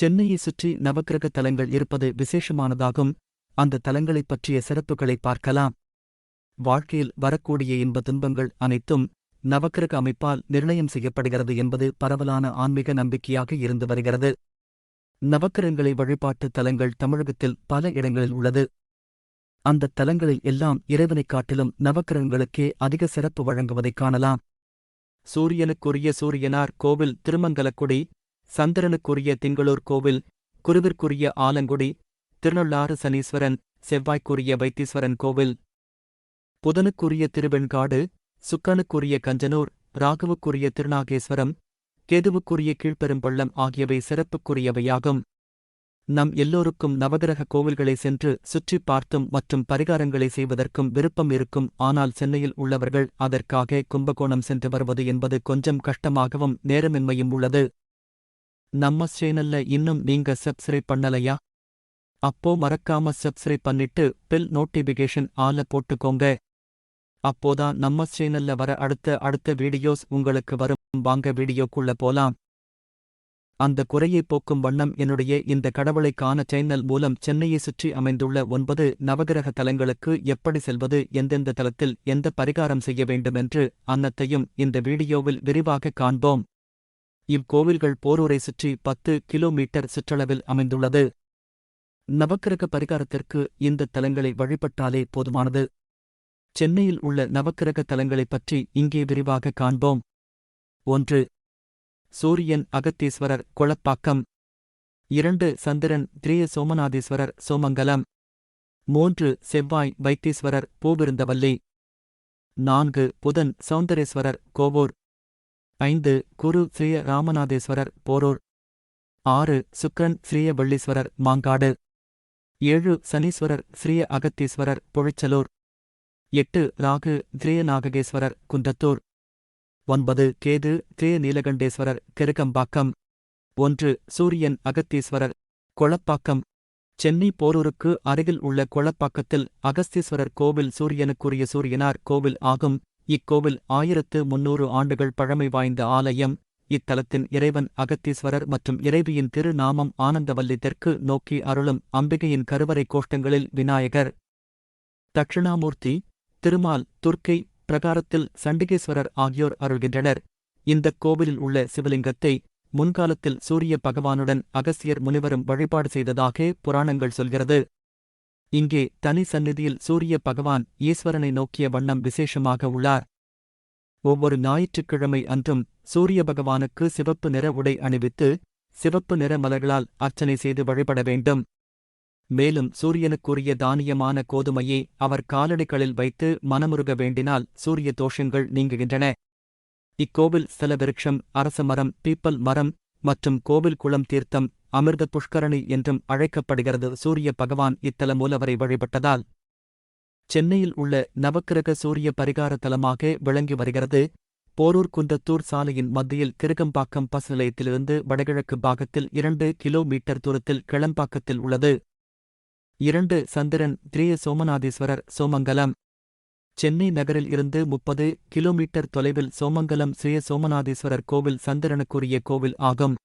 சென்னையை சுற்றி நவக்கிரக தலங்கள் இருப்பது விசேஷமானதாகும். அந்த தலங்களைப் பற்றிய சிறப்புகளை பார்க்கலாம். வாழ்க்கையில் வரக்கூடிய இன்ப துன்பங்கள் அனைத்தும் நவக்கிரக அமைப்பால் நிர்ணயம் செய்யப்படுகிறது என்பது பரவலான ஆன்மீக நம்பிக்கையாக இருந்து வருகிறது. நவக்கிரகங்களை வழிபாட்டு தலங்கள் தமிழகத்தில் பல இடங்களில் உள்ளது. அந்த தலங்களில் எல்லாம் இறைவனைக் காட்டிலும் நவக்கிரகங்களுக்கே அதிக சிறப்பு வழங்குவதைக் காணலாம். சூரியனுக்குரிய சூரியனார் கோவில் திருமங்கலக்குடி, சந்திரனுக்குரிய திங்களூர் கோவில், குருவிற்குரிய ஆலங்குடி, திருநள்ளாறு சனீஸ்வரன், செவ்வாய்க்குரிய வைத்தீஸ்வரன் கோவில், புதனுக்குரிய திருவெண்காடு, சுக்கனுக்குரிய கஞ்சனூர், ராகுவுக்குரிய திருநாகேஸ்வரம், கேதுவுக்குரிய கீழ்ப்பெரும்பள்ளம் ஆகியவை சிறப்புக்குரியவையாகும். நம் எல்லோருக்கும் நவகிரக கோவில்களை சென்று சுற்றிப் பார்த்தும் மற்றும் பரிகாரங்களை செய்வதற்கும் விருப்பம் இருக்கும். ஆனால் சென்னையில் உள்ளவர்கள் அதற்காக கும்பகோணம் சென்று வருவது என்பது கொஞ்சம் கஷ்டமாகவும் நேரமின்மையும் உள்ளது. நம்ம சேனல்ல இன்னும் நீங்க சப்ஸ்கிரைப் பண்ணலையா? அப்போ மறக்காம சப்ஸ்கிரைப் பண்ணிட்டு பெல் நோட்டிபிகேஷன் ஆல போட்டுக்கோங்க. அப்போதான் நம்ம சேனல்ல வர அடுத்த வீடியோஸ் உங்களுக்கு வரும். வாங்க வீடியோக்குள்ள போலாம். அந்த குறையை போக்கும் வண்ணம் என்னுடைய இந்த கடவுளை காண சேனல் மூலம் சென்னையை சுற்றி அமைந்துள்ள 9 நவகிரக தலங்களுக்கு எப்படி செல்வது, எந்தெந்த தலத்தில் எந்த பரிகாரம் செய்ய வேண்டுமென்று அன்னத்தையும் இந்த வீடியோவில் விரிவாக காண்போம். இவ்கோவில்கள் போரூரை சுற்றி 10 கிலோமீட்டர் சுற்றளவில் அமைந்துள்ளது. நவக்கிரக பரிகாரத்திற்கு இந்த தலங்களை வழிபட்டாலே போதுமானது. சென்னையில் உள்ள நவக்கிரக தலங்களைப் பற்றி இங்கே விரிவாக காண்போம். 1. சூரியன் அகத்தீஸ்வரர் கொளப்பாக்கம். 2. சந்திரன் திரிய சோமநாதீஸ்வரர் சோமங்கலம். 3. செவ்வாய் வைத்தீஸ்வரர் பூவிருந்தவல்லி. 4. புதன் சௌந்தரேஸ்வரர் கோவூர். 5. குரு ஸ்ரீய ராமநாதேஸ்வரர் போரூர். 6. சுக்கிரன் ஸ்ரீய வள்ளீஸ்வரர் மாங்காடு. 7. சனீஸ்வரர் ஸ்ரீய அகத்தீஸ்வரர் புழைச்சலூர். 8. ராகு திரிய நாககேஸ்வரர் குன்றத்தூர். 9. கேது திரிய நீலகண்டேஸ்வரர் கெருகம்பாக்கம். 1. சூரியன் அகத்தீஸ்வரர் கொளப்பாக்கம். சென்னை போரூருக்கு அருகில் உள்ள கொளப்பாக்கத்தில் அகஸ்தீஸ்வரர் கோவில் சூரியனுக்குரிய சூரியனார் கோவில் ஆகும். இக்கோவில் 1300 ஆண்டுகள் பழமை வாய்ந்த ஆலயம். இத்தலத்தின் இறைவன் அகத்தீஸ்வரர் மற்றும் இறைவியின் திருநாமம் ஆனந்தவல்லி. தெற்கு நோக்கி அருளும் அம்பிகையின் கருவறை கோஷ்டங்களில் விநாயகர், தட்சிணாமூர்த்தி, திருமால், துர்க்கை, பிரகாரத்தில் சண்டிகேஸ்வரர் ஆகியோர் அருள்கின்றனர். இந்தக் கோவிலில் உள்ள சிவலிங்கத்தை முன்காலத்தில் சூரிய பகவானுடன் அகஸ்தியர் முனிவரும் வழிபாடு செய்ததாக புராணங்கள் சொல்கிறது. இங்கே தனி சந்நிதியில் சூரிய பகவான் ஈஸ்வரனை நோக்கிய வண்ணம் விசேஷமாக உள்ளார். ஒவ்வொரு ஞாயிற்றுக்கிழமை அன்றும் சூரிய பகவானுக்கு சிவப்பு நிற உடை அணிவித்து சிவப்பு நிற மலர்களால் அர்ச்சனை செய்து வழிபட வேண்டும். மேலும் சூரியனுக்குரிய தானியமான கோதுமையை அவர் காலடிகளில் வைத்து மனமுருக வேண்டினால் சூரிய தோஷங்கள் நீங்குகின்றன. இக்கோவில் ஸ்தல விருட்சம் அரசமரம், பீப்பல் மரம் மற்றும் கோவில் குளம் தீர்த்தம் அமிர்த புஷ்கரணி என்றும் அழைக்கப்படுகிறது. சூரிய பகவான் இத்தல மூலவரை வழிபட்டதால் சென்னையில் உள்ள நவக்கிரக சூரிய பரிகார தலமாக விளங்கி வருகிறது. போரூர் குன்றத்தூர் சாலையின் மத்தியில் கிருகம்பாக்கம் பஸ் நிலையத்திலிருந்து வடகிழக்கு பாகத்தில் 2 கிலோமீட்டர் தூரத்தில் கிளம்பாக்கத்தில் உள்ளது. 2. சந்திரன் திரிய சோமநாதீஸ்வரர் சோமங்கலம். சென்னை நகரில் இருந்து 30 கிலோமீட்டர் தொலைவில் சோமங்கலம் ஸ்ரீ சோமநாதீஸ்வரர் கோவில் சந்திரனுக்குரிய கோவில் ஆகும்.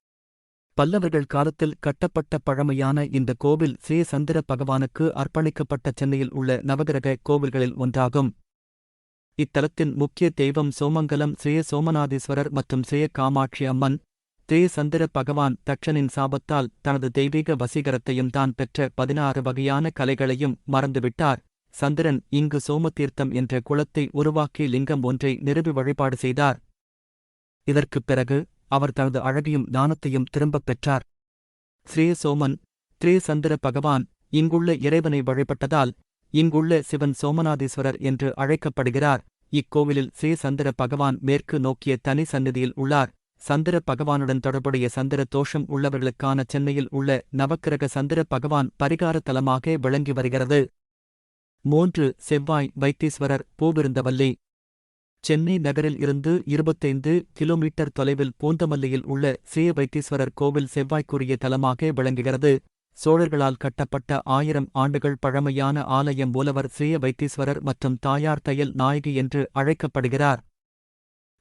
பல்லவர்கள் காலத்தில் கட்டப்பட்ட பழமையான இந்த கோவில் ஸ்ரீ சந்திர பகவானுக்கு அர்ப்பணிக்கப்பட்ட சென்னையில் உள்ள நவகிரக கோவில்களில் ஒன்றாகும். இத்தலத்தின் முக்கிய தெய்வம் சோமங்கலம் ஸ்ரீ சோமநாதீஸ்வரர் மற்றும் ஸ்ரீ காமாட்சி அம்மன். ஸ்ரீ சந்திர பகவான் தட்சனின் சாபத்தால் தனது தெய்வீக வசீகரத்தையும் தான் பெற்ற 16 வகையான கலைகளையும் மறந்துவிட்டார். சந்திரன் இங்கு சோமதீர்த்தம் என்ற குளத்தை உருவாக்கி லிங்கம் ஒன்றை நிறுவி வழிபாடு செய்தார். இதற்குப் பிறகு அவர் தனது அழகையும் ஞானத்தையும் திரும்பப் பெற்றார். ஸ்ரீ சோமன் ஸ்ரீ சந்திர பகவான் இங்குள்ள இறைவனை வழிபட்டதால் இங்குள்ள சிவன் சோமநாதீஸ்வரர் என்று அழைக்கப்படுகிறார். இக்கோவிலில் ஸ்ரீ சந்திர பகவான் மேற்கு நோக்கிய தனி சந்நிதியில் உள்ளார். சந்திர பகவானுடன் தொடர்புடைய சந்திர தோஷம் உள்ளவர்களுக்கான சென்னையில் உள்ள நவக்கிரக சந்திர பகவான் பரிகார தலமாக விளங்கி வருகிறது. 3. செவ்வாய் வைத்தீஸ்வரர் பூவிருந்தவல்லி. சென்னை நகரில் இருந்து 25 கிலோமீட்டர் தொலைவில் பூந்தமல்லியில் உள்ள ஸ்ரீ வைத்தீஸ்வரர் கோவில் செவ்வாய்க்குரிய தலமாக விளங்குகிறது. சோழர்களால் கட்டப்பட்ட 1000 ஆண்டுகள் பழமையான ஆலயம் மூலவர் ஸ்ரீ வைத்தீஸ்வரர் மற்றும் தாயார் தையல் நாயகி என்று அழைக்கப்படுகிறார்.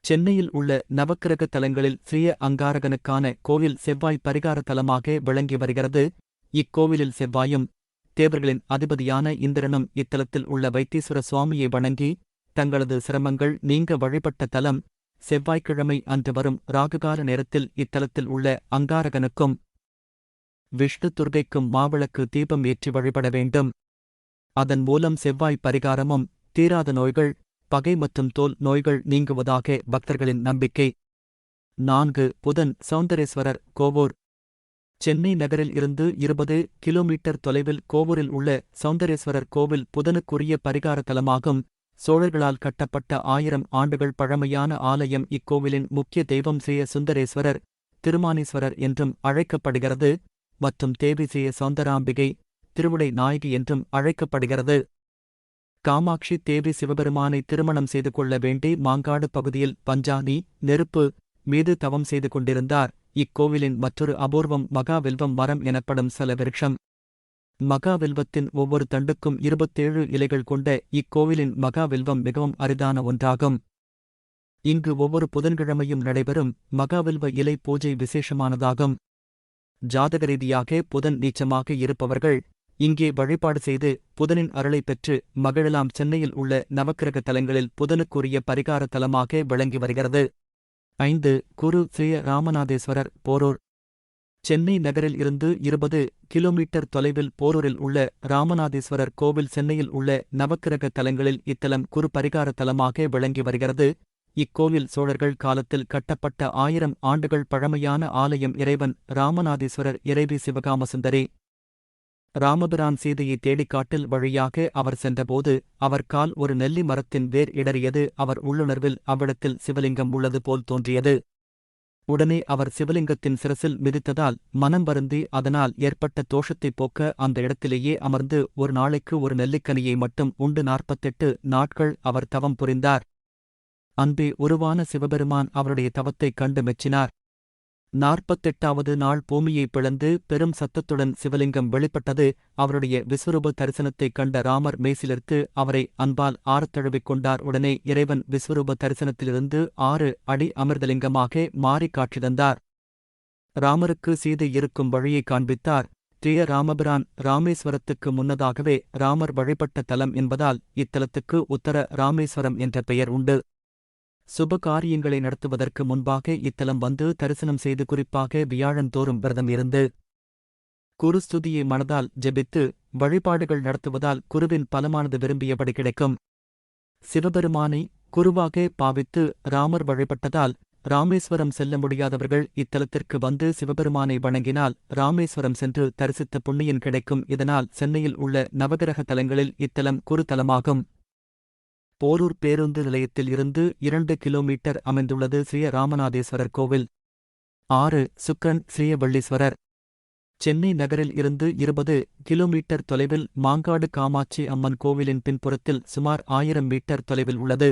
சென்னையில் உள்ள நவக்கிரக தலங்களில் ஸ்ரீ அங்காரகனுக்கான கோவில் செவ்வாய் பரிகார தலமாக விளங்கி வருகிறது. இக்கோவிலில் செவ்வாயும் தேவர்களின் அதிபதியான இந்திரனும் இத்தலத்தில் உள்ள வைத்தீஸ்வர சுவாமியை வணங்கி தங்களது சிரமங்கள் நீங்க வழிபட்ட தலம். செவ்வாய்க்கிழமை அன்று வரும் ராகுகால நேரத்தில் இத்தலத்தில் உள்ள அங்காரகனுக்கும் விஷ்ணு துர்க்கைக்கும் மாவிளக்கு தீபம் ஏற்றி வழிபட வேண்டும். அதன் மூலம் செவ்வாய் பரிகாரமும் தீராத நோய்கள், பகை மற்றும் தோல் நோய்கள் நீங்குவதாக பக்தர்களின் நம்பிக்கை. 4. புதன் சௌந்தரேஸ்வரர் கோவூர். சென்னை நகரில் இருந்து 20 கிலோமீட்டர் தொலைவில் கோவூரில் உள்ள சௌந்தரேஸ்வரர் கோவில் புதனுக்குரிய பரிகார தலமாகும். சோழர்களால் கட்டப்பட்ட 1000 ஆண்டுகள் பழமையான ஆலயம். இக்கோவிலின் முக்கிய தெய்வம் ஸ்ரீ சுந்தரேஸ்வரர், திருமானீஸ்வரர் என்றும் அழைக்கப்படுகிறது மற்றும் தேவி ஸ்ரீ சௌந்தராம்பிகை, திருவுடை நாயகி என்றும் அழைக்கப்படுகிறது. காமாட்சி தேவி சிவபெருமானை திருமணம் செய்து கொள்ள வேண்டி மாங்காடு பகுதியில் பஞ்சானி நெருப்பு மீது தவம் செய்து கொண்டிருந்தார். இக்கோவிலின் மற்றொரு அபூர்வம் மகாவில்வம் மரம் எனப்படும் சலவிருட்சம். மகாவில்வத்தின் ஒவ்வொரு தண்டுக்கும் 27 இலைகள் கொண்ட இக்கோவிலின் மகாவில்வம் மிகவும் அரிதான ஒன்றாகும். இங்கு ஒவ்வொரு புதன்கிழமையும் நடைபெறும் மகாவில்வ இலை பூஜை விசேஷமானதாகும். ஜாதக ரீதியாக புதன் நீச்சமாக இருப்பவர்கள் இங்கே வழிபாடு செய்து புதனின் அருளை பெற்று மகிழலாம். சென்னையில் உள்ள நவக்கிரக தலங்களில் புதனுக்குரிய பரிகார தலமாக விளங்கி வருகிறது. 5. குரு ஸ்ரீ ராமநாதேஸ்வரர் போரூர். சென்னை நகரில் இருந்து 20 கிலோமீட்டர் தொலைவில் போரூரில் உள்ள ராமநாதேஸ்வரர் கோவில். சென்னையில் உள்ள நவக்கிரக தலங்களில் இத்தலம் குரு பரிகார தலமாக விளங்கி வருகிறது. இக்கோவில் சோழர்கள் காலத்தில் கட்டப்பட்ட 1000 ஆண்டுகள் பழமையான ஆலயம். இறைவன் ராமநாதேஸ்வரர், இறைவி சிவகாமசுந்தரி. ராமபிரான் சீதையை தேடி காட்டில் வழியாக அவர் சென்றபோது அவர் கால் ஒரு நெல்லி மரத்தின் வேர் இடறியது. அவர் உள்ளுணர்வில் அவ்விடத்தில் சிவலிங்கம் உள்ளது போல் தோன்றியது. உடனே அவர் சிவலிங்கத்தின் சிரசில் மிதித்ததால் மனம் வருந்தி அதனால் ஏற்பட்ட தோஷத்தைப் போக்க அந்த இடத்திலேயே அமர்ந்து ஒரு நாளைக்கு ஒரு நெல்லிக்கனியை மட்டும் உண்டு 48 நாட்கள் அவர் தவம் புரிந்தார். அன்பே உருவான சிவபெருமான் அவருடைய தவத்தைக் கண்டு மெச்சினார். 48வது நாள் பூமியை பிளந்து பெரும் சத்தத்துடன் சிவலிங்கம் வெளிப்பட்டது. அவருடைய விஸ்வரூப தரிசனத்தைக் கண்ட ராமர் மெய்சிலிர்த்து அவரை அன்பால் ஆரத்தழுவிக் கொண்டார். உடனே இறைவன் விஸ்வரூப தரிசனத்திலிருந்து 6 அடி அமிர்தலிங்கமாக மாறி காட்சி தந்தார். ராமருக்கு சீதை இருக்கும் வழியை காண்பித்தார். ஸ்ரீ ராமபிரான் ராமேஸ்வரத்துக்கு முன்னதாகவே ராமர் வழிபட்ட தலம் என்பதால் இத்தலத்துக்கு உத்தர ராமேஸ்வரம் என்ற பெயர் உண்டு. சுப காரியங்களை நடத்துவதற்கு முன்பாக இத்தலம் வந்து தரிசனம் செய்து குறிப்பாக வியாழந்தோறும் விரதம் இருந்து குருஸ்துதியை மனதால் ஜெபித்து வழிபாடுகள் நடத்துவதால் குருவின் பலமானது விரும்பியபடி கிடைக்கும். சிவபெருமானை குருவாக பாவித்து ராமர் வழிபட்டதால் ராமேஸ்வரம் செல்ல முடியாதவர்கள் இத்தலத்திற்கு வந்து சிவபெருமானை வணங்கினால் ராமேஸ்வரம் சென்று தரிசித்த புண்ணியன் கிடைக்கும். இதனால் சென்னையில் உள்ள நவகிரக தலங்களில் இத்தலம் குரு தலமாகும். போரூர் பேருந்து நிலையத்தில் இருந்து 2 கிலோமீட்டர் அமைந்துள்ளது ஸ்ரீ ராமநாதேஸ்வரர் கோவில். 6. சுக்கிரன் ஸ்ரீ வள்ளீஸ்வரர். சென்னை நகரில் இருந்து 20 கிலோமீட்டர் தொலைவில் மாங்காடு காமாட்சி அம்மன் கோவிலின் பின்புறத்தில் சுமார் 1000 மீட்டர் தொலைவில் உள்ளது.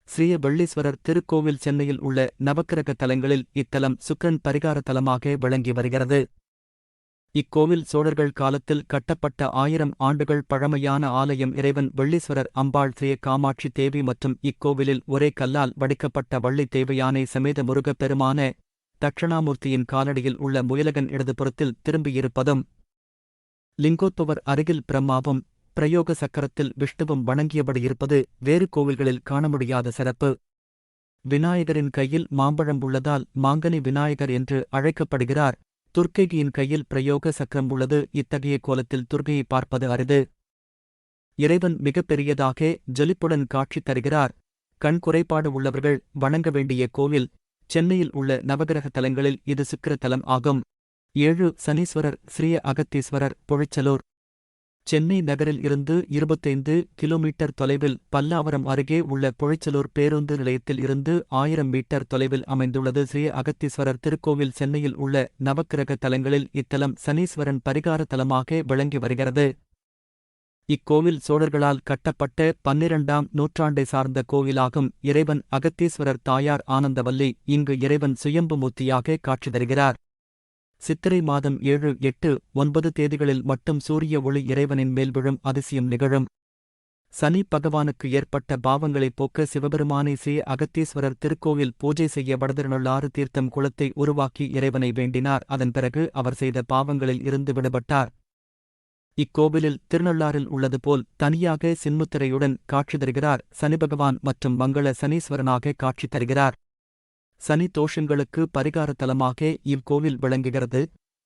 ஸ்ரீ வள்ளீஸ்வரர் திருக்கோவில். சென்னையில் உள்ள நவக்கிரக தலங்களில் இத்தலம் சுக்கிரன் பரிகார தலமாக விளங்கி வருகிறது. இக்கோவில் சோழர்கள் காலத்தில் கட்டப்பட்ட 1000 ஆண்டுகள் பழமையான ஆலயம். இறைவன் வெள்ளீஸ்வரர், அம்பாள் ஸ்ரீ காமாட்சி தேவி மற்றும் இக்கோவிலில் ஒரே கல்லால் வடிக்கப்பட்ட வள்ளி தேவயானை சமேத முருகப் பெருமான தட்சணாமூர்த்தியின் காலடியில் உள்ள முயலகன் இடதுபுறத்தில் திரும்பியிருப்பதும், லிங்கோத்பவர் அருகில் பிரம்மாவும் பிரயோக சக்கரத்தில் விஷ்ணுவும் வணங்கியபடி இருப்பது வேறு கோவில்களில் காண முடியாத சிறப்பு. விநாயகரின் கையில் மாம்பழம் உள்ளதால் மாங்கனி விநாயகர் என்று அழைக்கப்படுகிறார். துர்க்கையின் கையில் பிரயோக சக்கரம் உள்ளது. இத்தகைய கோலத்தில் துர்க்கையை பார்ப்பது அரிது. இறைவன் மிகப் பெரியதாக ஜொலிப்புடன் காட்சி தருகிறார். கண் குறைபாடு உள்ளவர்கள் வணங்க வேண்டிய கோவில். சென்னையில் உள்ள நவகிரக தலங்களில் இது சுக்கிர தலம் ஆகும். 7. சனீஸ்வரர் ஸ்ரீ அகத்தீஸ்வரர் பொழிச்சலூர். சென்னை நகரில் இருந்து 25 கிலோமீட்டர் தொலைவில் பல்லாவரம் அருகே உள்ள பொழிச்சலூர் பேருந்து நிலையத்தில் இருந்து 1000 மீட்டர் தொலைவில் அமைந்துள்ளது ஸ்ரீ அகத்தீஸ்வரர் திருக்கோவில். சென்னையில் உள்ள நவக்கிரக தலங்களில் இத்தலம் சனீஸ்வரன் பரிகார தலமாக விளங்கி வருகிறது. இக்கோவில் சோழர்களால் கட்டப்பட்ட 12ஆம் நூற்றாண்டை சார்ந்த கோவிலாகும். இறைவன் அகத்தீஸ்வரர், தாயார் ஆனந்தவல்லி. இங்கு இறைவன் சுயம்பு மூர்த்தியாக காட்சி தருகிறார். சித்திரை மாதம் 7, 8, 9 தேதிகளில் மட்டும் சூரிய ஒளி இறைவனின் மேல் விழும் அதிசயம் நிகழும். சனி பகவானுக்கு ஏற்பட்ட பாவங்களைப் போக்க சிவபெருமானை ஸ்ரீ அகத்தீஸ்வரர் திருக்கோவில் பூஜை செய்ய வடதிருநள்ளாறு தீர்த்தம் குளத்தை உருவாக்கி இறைவனை வேண்டினார். அதன் பிறகு அவர் செய்த பாவங்களில் இருந்து விடுபட்டார். இக்கோவிலில் திருநள்ளாறில் உள்ளது போல் தனியாக சின்முத்திரையுடன் காட்சி தருகிறார். சனிபகவான் மற்றும் மங்கள சனீஸ்வரனாக காட்சி தருகிறார். சனி தோஷங்களுக்கு பரிகார தலமாக இவ்கோவில் விளங்குகிறது.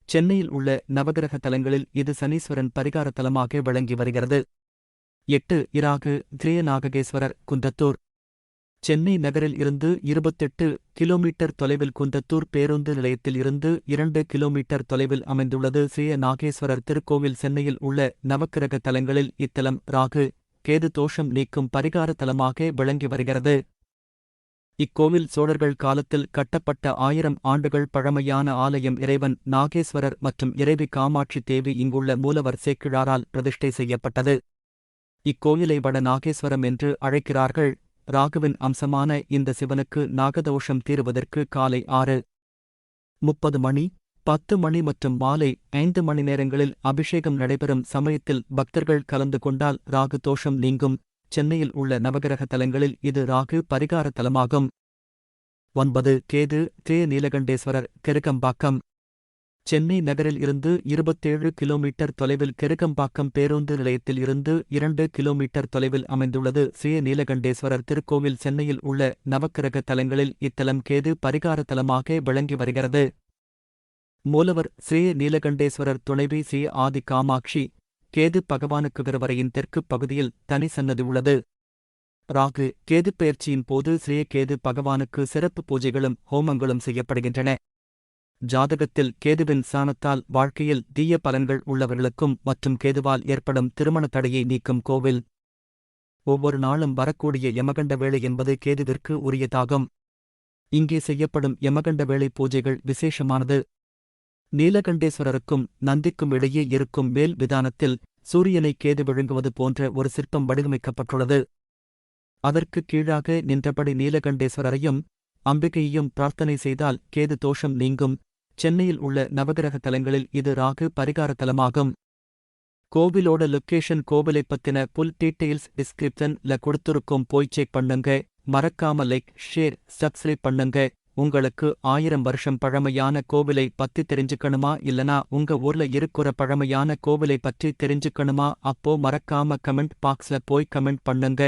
சென்னையில் உள்ள நவகிரக தலங்களில் இது சனீஸ்வரன் பரிகார தலமாக விளங்கி வருகிறது. 8 இராகு திரியநாகேஸ்வரர் குன்றத்தூர். சென்னை நகரில் இருந்து 28 கிலோமீட்டர் தொலைவில் குன்றத்தூர் பேருந்து நிலையத்தில் இருந்து 2 கிலோமீட்டர் தொலைவில் அமைந்துள்ளது ஸ்ரீ நாகேஸ்வரர் திருக்கோவில். சென்னையில் உள்ள நவக்கிரக தலங்களில் இத்தலம் ராகு கேது தோஷம் நீக்கும் பரிகார தலமாக விளங்கி வருகிறது. இக்கோவில் சோழர்கள் காலத்தில் கட்டப்பட்ட 1000 ஆண்டுகள் பழமையான ஆலயம். இறைவன் நாகேஸ்வரர் மற்றும் இறைவி காமாட்சி தேவி இங்குள்ள மூலவர் சேக்கிழாரால் பிரதிஷ்டை செய்யப்பட்டது. இக்கோயிலை வட நாகேஸ்வரம் என்று அழைக்கிறார்கள். ராகுவின் அம்சமான இந்த சிவனுக்கு நாகதோஷம் தீருவதற்கு காலை 6:30 மணி, 10 மணி மற்றும் மாலை 5 மணி நேரங்களில் அபிஷேகம் நடைபெறும் சமயத்தில் பக்தர்கள் கலந்து கொண்டால் ராகு தோஷம் நீங்கும். சென்னையில் உள்ள நவகிரக தலங்களில் இது ராகு பரிகார தலமாகும். 9 கேது திரிய நீலகண்டேஸ்வரர் கெருகம்பாக்கம். சென்னை நகரில் இருந்து 27 கிலோமீட்டர் தொலைவில் கெருகம்பாக்கம் பேருந்து நிலையத்தில் இருந்து 2 கிலோமீட்டர் தொலைவில் அமைந்துள்ளது ஸ்ரீ நீலகண்டேஸ்வரர் திருக்கோவில். சென்னையில் உள்ள நவக்கிரக தலங்களில் இத்தலம் கேது பரிகார தலமாக விளங்கி வருகிறது. மூலவர் ஸ்ரீ நீலகண்டேஸ்வரர், துணைவி ஸ்ரீ ஆதி காமாட்சி. கேது பகவானுக்கு கருவறையின் தெற்குப் பகுதியில் தனி சன்னதி உள்ளது. ராகு கேது பெயர்ச்சியின் போது ஸ்ரீ கேது பகவானுக்கு சிறப்பு பூஜைகளும் ஹோமங்களும் செய்யப்படுகின்றன. ஜாதகத்தில் கேதுவின் சாணத்தால் வாழ்க்கையில் தீய பலன்கள் உள்ளவர்களுக்கும் மற்றும் கேதுவால் ஏற்படும் திருமண தடையை நீக்கும் கோவில். ஒவ்வொரு நாளும் வரக்கூடிய யமகண்ட வேளை என்பது கேதுவிற்கு உரியதாகும். இங்கே செய்யப்படும் யமகண்ட வேளை பூஜைகள் விசேஷமானது. நீலகண்டேஸ்வரருக்கும் நந்திக்கும் இடையே இருக்கும் மேல் விதானத்தில் சூரியனை கேது விழுங்குவது போன்ற ஒரு சிற்பம் வடிவமைக்கப்பட்டுள்ளது. அதற்கு கீழாக நின்றபடி நீலகண்டேஸ்வரரையும் அம்பிகையையும் பிரார்த்தனை செய்தால் கேது தோஷம் நீங்கும். சென்னையில் உள்ள நவகிரக தலங்களில் இது ராகு பரிகார தலமாகும். கோவிலோட லொக்கேஷன் கோவிலை பத்தின புல் டீட்டெயில்ஸ் டிஸ்கிரிப்ஷன்ல கொடுத்துருக்கோம், போய் செக் பண்ணுங்க. மறக்காம லைக், ஷேர், சப்ஸ்கிரைப் பண்ணுங்க. உங்களுக்கு 1000 வருஷம் பழமையான கோவிலை பத்தி தெரிஞ்சுக்கணுமா, இல்லனா உங்க ஊர்ல இருக்கிற பழமையான கோவிலை பற்றி தெரிஞ்சுக்கணுமா? அப்போ மறக்காம கமெண்ட் பாக்ஸ்ல போய் கமெண்ட் பண்ணுங்க.